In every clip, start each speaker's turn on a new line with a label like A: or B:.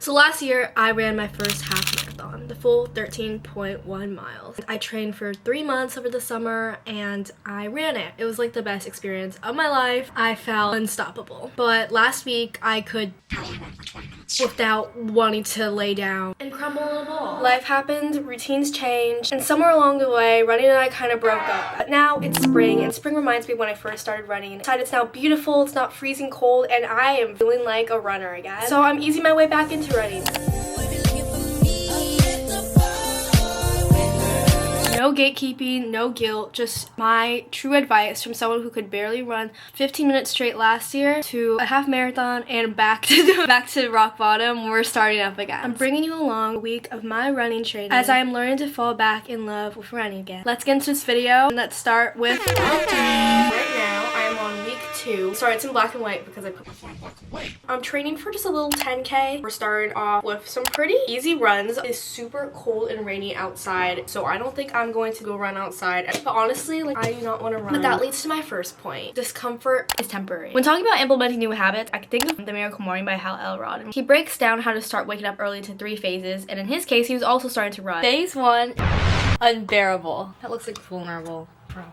A: So last year, I ran my first half marathon, the full 13.1 miles. I trained for 3 months over the summer and I ran it. It was like the best experience of my life. I felt unstoppable. But last week, I could without wanting to lay down and crumble in a ball. Life happened, routines changed, and somewhere along the way, running and I kind of broke up. But now it's spring, and spring reminds me when I first started running. It's now beautiful, it's not freezing cold, and I am feeling like a runner again. So I'm easing my way back into running. No gatekeeping, no guilt, just my true advice from someone who could barely run 15 minutes straight last year to a half marathon and back to rock bottom. We're starting up again. I'm bringing you along a week of my running training as I am learning to fall back in love with running again. Let's get into this video and let's start with right now. I am on week 2. Sorry, it's in black and white because I put my phone in black and white. I'm training for just a little 10K. We're starting off with some pretty easy runs. It's super cold and rainy outside, so I don't think I'm going to go run outside. But honestly, like, I do not want to run. But that leads to my first point. Discomfort is temporary. When talking about implementing new habits, I can think of The Miracle Morning by Hal Elrod. He breaks down how to start waking up early into 3 phases, and in his case, he was also starting to run. Phase 1, unbearable. That looks like vulnerable.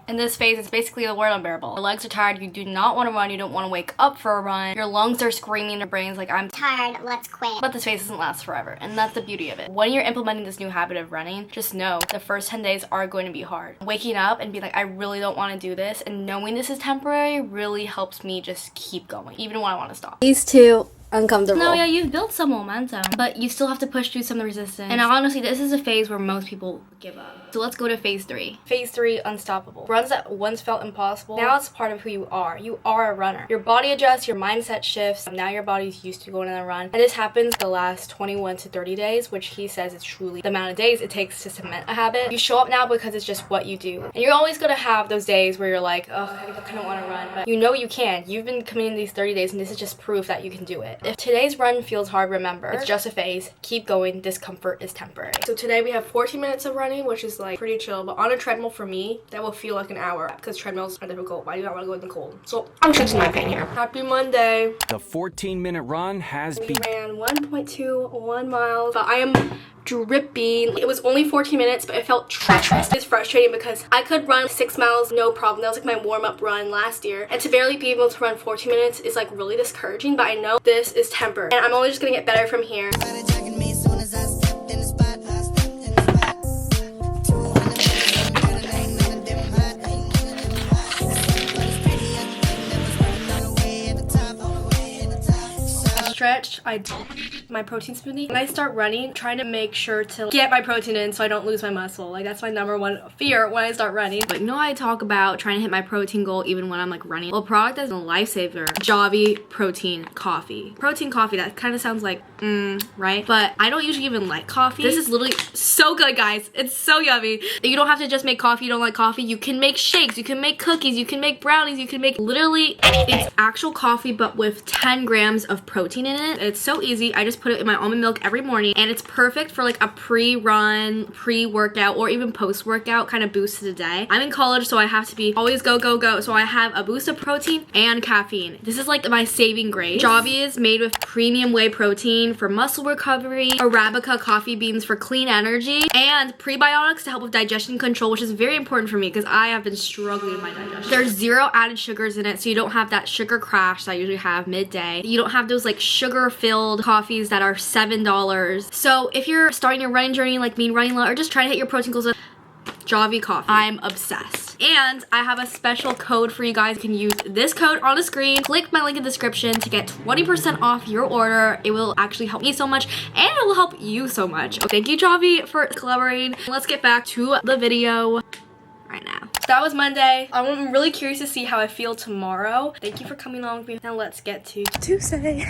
A: In this phase, it's basically the word unbearable. Your legs are tired, you do not want to run, you don't want to wake up for a run, your lungs are screaming, your brain's like, I'm tired, let's quit. But this phase doesn't last forever, and that's the beauty of it. When you're implementing this new habit of running, just know the first 10 days are going to be hard. Waking up and being like, I really don't want to do this, and knowing this is temporary really helps me just keep going, even when I want to stop. These two uncomfortable. No, yeah, you've built some momentum, but you still have to push through some of the resistance. And honestly, this is a phase where most people give up. So let's go to phase 3. Phase 3, unstoppable. Runs that once felt impossible, now it's part of who you are. You are a runner. Your body adjusts, your mindset shifts. Now your body's used to going on a run. And this happens the last 21 to 30 days, which he says is truly the amount of days it takes to cement a habit. You show up now because it's just what you do. And you're always gonna have those days where you're like, oh, I kind of want to run. But you know you can. You've been committing these 30 days, and this is just proof that you can do it. If today's run feels hard, remember, it's just a phase. Keep going. Discomfort is temporary. So today we have 14 minutes of running, which is like pretty chill, but on a treadmill for me, that will feel like an hour because treadmills are difficult. I do not want to go in the cold. So I'm fixing my pain here. Happy Monday.
B: The 14-minute run has
A: begun. We ran 1.21 miles, but I am dripping. It was only 14 minutes, but it felt treacherous. It's frustrating because I could run 6 miles, no problem. That was like my warm-up run last year. And to barely be able to run 14 minutes is like really discouraging, but I know this is temporary. And I'm only just gonna get better from here. Stretch, I dominated my protein smoothie. When I start running, trying to make sure to get my protein in so I don't lose my muscle. Like, that's my #1 fear when I start running. But you know, I talk about trying to hit my protein goal even when I'm like running. Well, a product that's a lifesaver, Javi protein coffee. Protein coffee, that kind of sounds like right? But I don't usually even like coffee. This is literally so good, guys. It's so yummy. You don't have to just make coffee. You don't like coffee. You can make shakes. You can make cookies. You can make brownies. You can make literally anything. It's actual coffee, but with 10 grams of protein in it. It's so easy. I just put it in my almond milk every morning, and it's perfect for like a pre-run, pre-workout, or even post-workout kind of boost to the day. I'm in college, so I have to be always go, go, go. So I have a boost of protein and caffeine. This is like my saving grace. Javi is made with premium whey protein for muscle recovery, Arabica coffee beans for clean energy, and prebiotics to help with digestion control, which is very important for me because I have been struggling with my digestion. There's 0 added sugars in it, so you don't have that sugar crash that I usually have midday. You don't have those like sugar-filled coffees that are $7. So if you're starting your running journey like me, running low, or just trying to hit your protein goals, Javi coffee. I'm obsessed. And I have a special code for you guys. You can use this code on the screen. Click my link in the description to get 20% off your order. It will actually help me so much, and it will help you so much. Thank you, Javi, for collaborating. Let's get back to the video right now. So that was Monday. I'm really curious to see how I feel tomorrow. Thank you for coming along with me. Now let's get to Tuesday.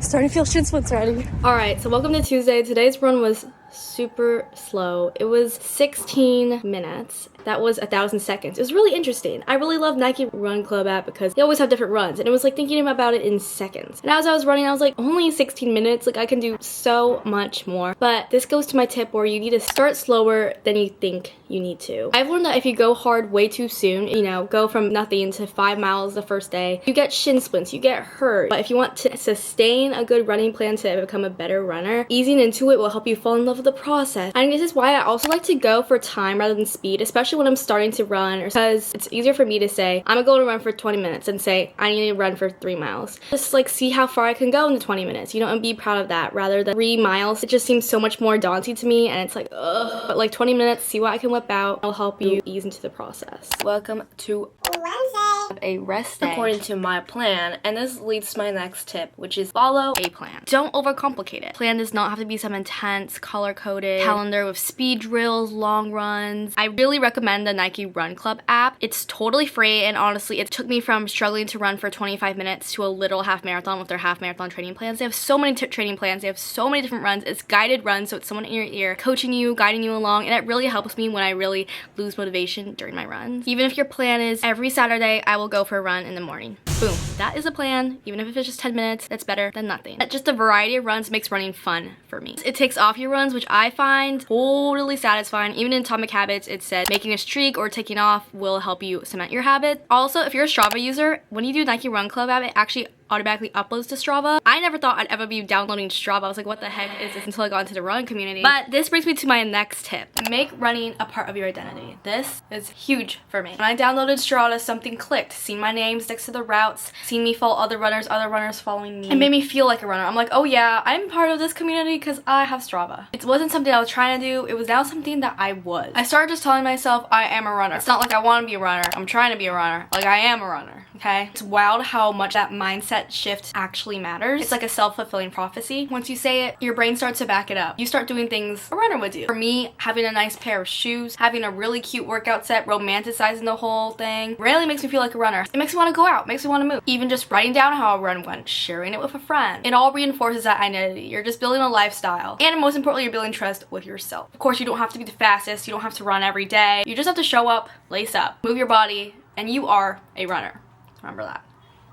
A: Starting to feel shin splints already. Alright, so welcome to Tuesday. Today's run was super slow. It was 16 minutes That was 1,000 seconds. It was really interesting. I really love Nike Run Club app because they always have different runs, and it was like thinking about it in seconds. And as I was running, I was like, only 16 minutes, like I can do so much more. But this goes to my tip where you need to start slower than you think you need to. I've learned that if you go hard way too soon, you know, go from nothing to 5 miles the first day, you get shin splints, you get hurt. But if you want to sustain a good running plan to become a better runner, easing into it will help you fall in love with the process. And this is why I also like to go for time rather than speed, especially when I'm starting to run, because it's easier for me to say, I'm gonna go to run for 20 minutes and say, I need to run for 3 miles. Just like see how far I can go in the 20 minutes, you know, and be proud of that rather than 3 miles. It just seems so much more daunting to me, and it's like, ugh. But like 20 minutes, see what I can whip out. I'll help you ease into the process. Welcome to Wednesday, a rest day according to my plan, and this leads to my next tip, which is follow a plan. Don't overcomplicate it. Plan does not have to be some intense color-coded calendar with speed drills, long runs. I really recommend the Nike Run Club app. It's totally free, and honestly, it took me from struggling to run for 25 minutes to a little half marathon with their half marathon training plans. They have so many training plans. They have so many different runs. It's guided runs, so it's someone in your ear coaching you, guiding you along, and it really helps me when I really lose motivation during my runs. Even if your plan is every Saturday, I will go for a run in the morning. Boom. That is a plan. Even if it's just 10 minutes, that's better than nothing. Just a variety of runs makes running fun for me. It takes off your runs, which I find totally satisfying. Even in Atomic Habits, it said making a streak or taking off will help you cement your habit. Also, if you're a Strava user, when you do Nike Run Club app, it actually automatically uploads to Strava. I never thought I'd ever be downloading Strava. I was like, what the heck is this, until I got into the running community. But this brings me to my next tip. Make running a part of your identity. This is huge for me. When I downloaded Strava, something clicked. Seeing my name next to the routes, seeing me follow other runners following me. It made me feel like a runner. I'm like, oh yeah, I'm part of this community because I have Strava. It wasn't something I was trying to do. It was now something that I was. I started just telling myself I am a runner. It's not like I want to be a runner. I'm trying to be a runner. Like I am a runner. Okay? It's wild how much that mindset shift actually matters. It's like a self-fulfilling prophecy. Once you say it, your brain starts to back it up. You start doing things a runner would do. For me, having a nice pair of shoes, having a really cute workout set, romanticizing the whole thing, really makes me feel like a runner. It makes me want to go out, makes me want to move. Even just writing down how a run went, sharing it with a friend. It all reinforces that identity. You're just building a lifestyle. And most importantly, you're building trust with yourself. Of course, you don't have to be the fastest. You don't have to run every day. You just have to show up, lace up, move your body, and you are a runner. Remember that.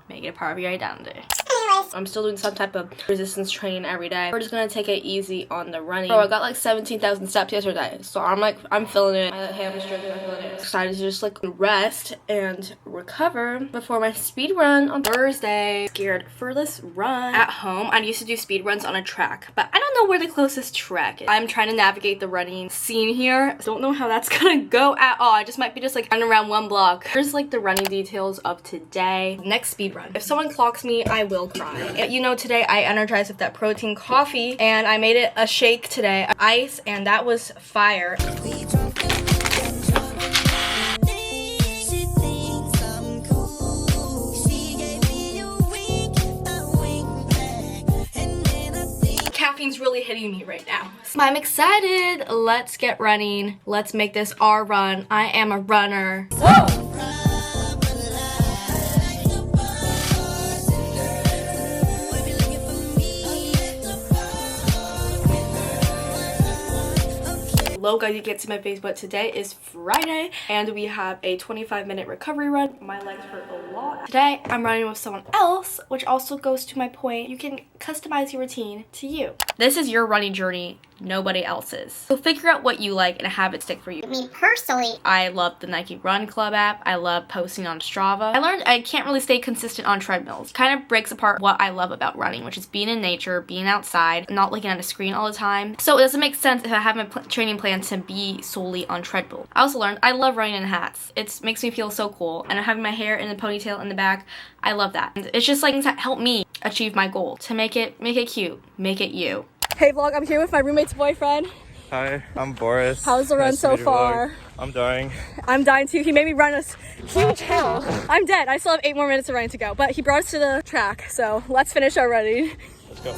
A: Make it a part of your identity. I'm still doing some type of resistance training every day. We're just gonna take it easy on the running. Bro, I got like 17,000 steps yesterday, so I'm feeling it. My hamstrings are feeling it. Excited to just like rest and recover before my speed run on Thursday. Scared for this run. At home, I used to do speed runs on a track, but I don't know where the closest track is. I'm trying to navigate the running scene here. Don't know how that's gonna go at all. I just might be just like running around one block. Here's like the running details of today. Next speed run. If someone clocks me, I will cry. You know, today I energized with that protein coffee, and I made it a shake today, ice, and that was fire. Caffeine's really hitting me right now. So I'm excited. Let's get running. Let's make this our run. I am a runner. Whoa! Hello guys, you can't see my face, but today is Friday and we have a 25-minute recovery run. My legs hurt a lot. Today I'm running with someone else, which also goes to my point. You can customize your routine to you. This is your running journey, nobody else's. So figure out what you like and have it stick for you.
C: Me personally,
A: I love the Nike Run Club app. I love posting on Strava. I learned I can't really stay consistent on treadmills. Kind of breaks apart what I love about running, which is being in nature, being outside, not looking at a screen all the time. So it doesn't make sense if I have my training plan to be solely on treadmill. I also learned I love running in hats. It makes me feel so cool, and having my hair in a ponytail in the back, I love that. And it's just like things that help me achieve my goal. To make it cute, make it you. Hey vlog, I'm here with my roommate's boyfriend.
D: Hi, I'm Boris.
A: How's the run so far?
D: I'm dying.
A: I'm dying too. He made me run a huge hill. I'm dead. I still have 8 more minutes of running to go, but he brought us to the track, so let's finish our running.
D: Let's go.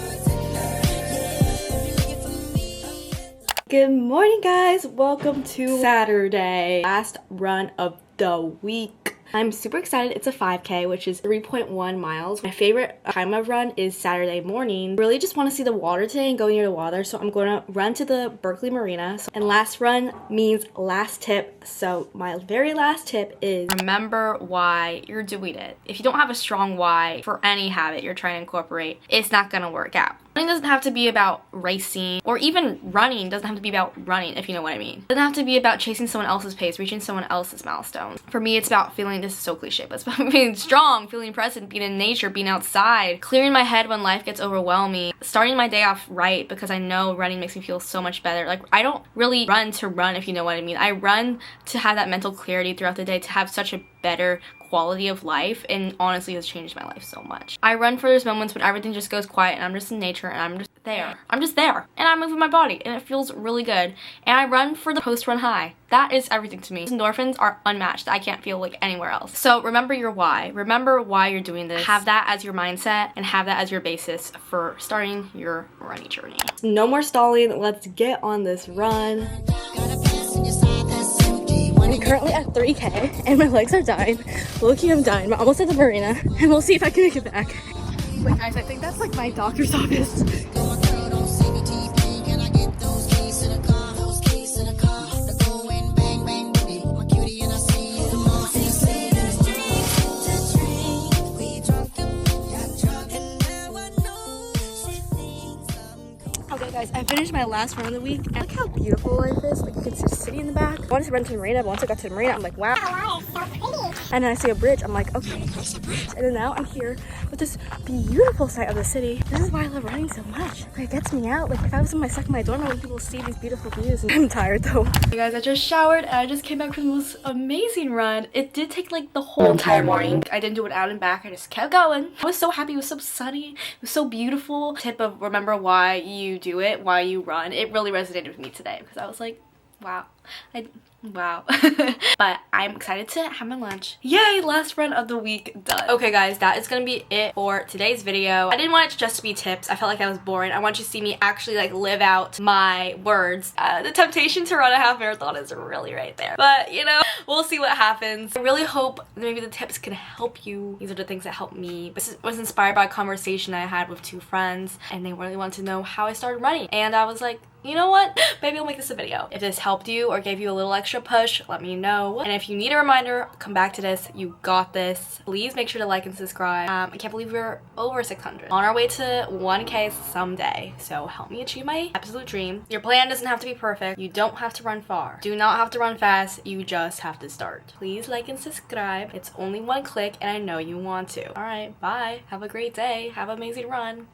A: Good morning guys, welcome to Saturday, last run of the week. I'm super excited. It's a 5K, which is 3.1 miles. My favorite time of run is Saturday morning. Really just want to see the water today and go near the water, so I'm going to run to the Berkeley Marina. And last run means last tip, so my very last tip is remember why you're doing it. If you don't have a strong why for any habit you're trying to incorporate, it's not going to work out. Running doesn't have to be about racing, or even running doesn't have to be about running, if you know what I mean. It doesn't have to be about chasing someone else's pace, reaching someone else's milestones. For me, it's about feeling, this is so cliche, but it's about being strong, feeling present, being in nature, being outside, clearing my head when life gets overwhelming, starting my day off right, because I know running makes me feel so much better. Like, I don't really run to run, if you know what I mean. I run to have that mental clarity throughout the day, to have such a better quality of life, and honestly has changed my life so much. I run for those moments when everything just goes quiet and I'm just in nature and I'm just there. I'm just there and I'm moving my body and it feels really good. And I run for the post-run high. That is everything to me. Endorphins are unmatched. I can't feel like anywhere else. So remember your why. Remember why you're doing this. Have that as your mindset and have that as your basis for starting your running journey. No more stalling. Let's get on this run. I'm currently at 3K and my legs are dying. Low-key, I'm dying. I'm almost at the marina and we'll see if I can make it back. Wait guys, I think that's like my doctor's office. Okay guys, I finished my last run of the week. And look how beautiful life is. Like, you can see the city in the back. I wanted to run to the marina, but once I got to the marina, I'm like, wow. Oh, wow, it's so pretty. And then I see a bridge. I'm like, okay, there's the bridge. And then now I'm here with this beautiful sight of the city. This is why I love running so much. Like, it gets me out. Like, if I was stuck in my dorm, I wouldn't be able to see these beautiful views. And I'm tired though. Hey guys, I just showered and I just came back from the most amazing run. It did take like the whole entire morning. I didn't do it out and back. I just kept going. I was so happy. It was so sunny. It was so beautiful. Tip of remember why you do it, why you run. It really resonated with me today because I was like, wow. Wow. But I'm excited to have my lunch. Yay, last run of the week done. Okay guys, that is gonna be it for today's video. I didn't want it just to be tips. I felt like that was boring. I want you to see me actually like live out my words. The temptation to run a half marathon is really right there, but you know, we'll see what happens. I really hope maybe the tips can help you. These are the things that helped me. This was inspired by a conversation I had with two friends and they really wanted to know how I started running, and I was like, you know what? Maybe I'll make this a video. If this helped you or gave you a little extra push, let me know. And if you need a reminder, come back to this. You got this. Please make sure to like and subscribe. I can't believe we're over 600. On our way to 1K someday. So help me achieve my absolute dream. Your plan doesn't have to be perfect. You don't have to run far. Do not have to run fast. You just have to start. Please like and subscribe. It's only one click and I know you want to. All right, bye. Have a great day. Have an amazing run.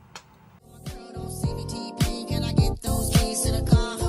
A: To the car.